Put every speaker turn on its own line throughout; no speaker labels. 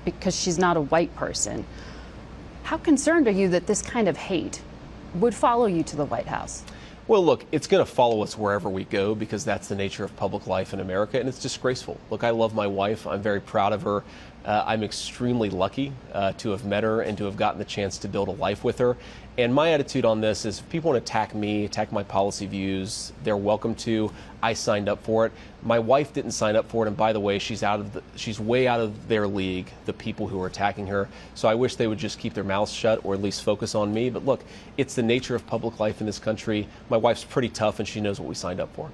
because she's not a white person. How concerned are you that this kind of hate would follow you to the White House?
Well, look, it's going to follow us wherever we go because that's the nature of public life in America, and it's disgraceful. Look, I love my wife. I'm very proud of her. I'm extremely lucky to have met her and to have gotten the chance to build a life with her. And my attitude on this is if people want to attack me, attack my policy views, they're welcome to. I signed up for it. My wife didn't sign up for it, and by the way, she's way out of their league, the people who are attacking her. So I wish they would just keep their mouths shut or at least focus on me. But look, it's the nature of public life in this country. My wife's pretty tough, and she knows what we signed up for.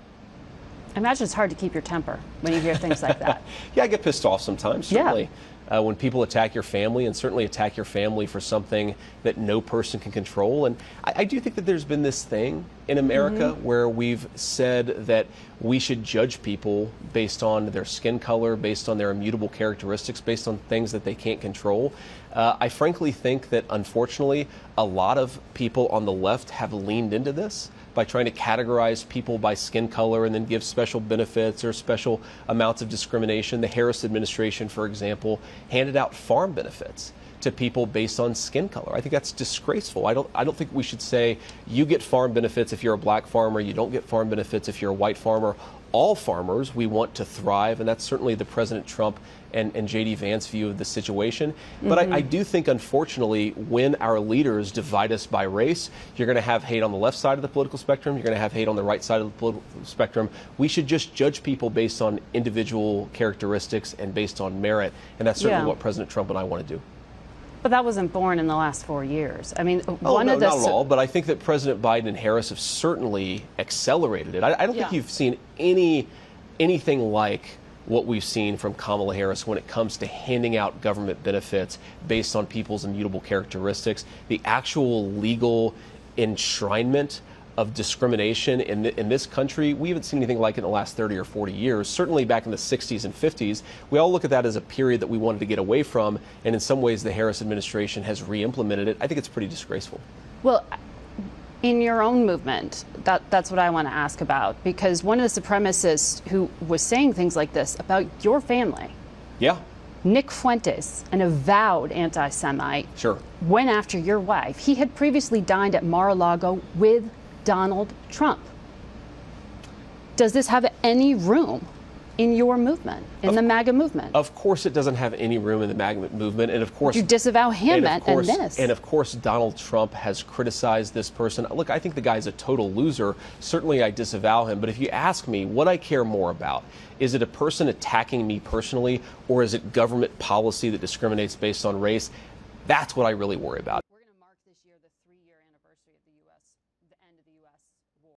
I imagine it's hard to keep your temper when you hear things like that.
Yeah, I get pissed off sometimes, certainly. Yeah. When people attack your family, and certainly attack your family for something that no person can control. And I do think that there's been this thing in America where we've said that we should judge people based on their skin color, based on their immutable characteristics, based on things that they can't control. I frankly think that, unfortunately, a lot of people on the left have leaned into this by trying to categorize people by skin color and then give special benefits or special amounts of discrimination. The Harris administration, for example, handed out farm benefits to people based on skin color. I think that's disgraceful. I don't think we should say you get farm benefits if you're a black farmer, you don't get farm benefits if you're a white farmer. All farmers, we want to thrive, and that's certainly the President Trump and J.D. Vance view of the situation. But I do think, unfortunately, when our leaders divide us by race, you're going to have hate on the left side of the political spectrum, you're going to have hate on the right side of the political spectrum. We should just judge people based on individual characteristics and based on merit, and that's certainly what President Trump and I want to do.
But that wasn't born in the last 4 years. I mean,
not at all. But I think that President Biden and Harris have certainly accelerated it. I don't think you've seen anything like what we've seen from Kamala Harris when it comes to handing out government benefits based on people's immutable characteristics. The actual legal enshrinement of discrimination in this country, we haven't seen anything like it in the last 30 or 40 years. Certainly back in the 60s and 50s, we all look at that as a period that we wanted to get away from, and in some ways the Harris administration has re-implemented it. I think it's pretty disgraceful.
Well, in your own movement, that's what I want to ask about, because one of the supremacists who was saying things like this about your family, Nick Fuentes, an avowed anti-Semite, went after your wife. He had previously dined at Mar-a-Lago with Donald Trump. Does this have any room in your movement, in the MAGA movement?
Of course it doesn't have any room in the MAGA movement, and of course
you disavow him and this.
And of course Donald Trump has criticized this person. Look, I think the guy's a total loser. Certainly I disavow him, but if you ask me what I care more about, is it a person attacking me personally, or is it government policy that discriminates based on race? That's what I really worry about.
We're going to mark this year the 3-year anniversary of the end of the U.S.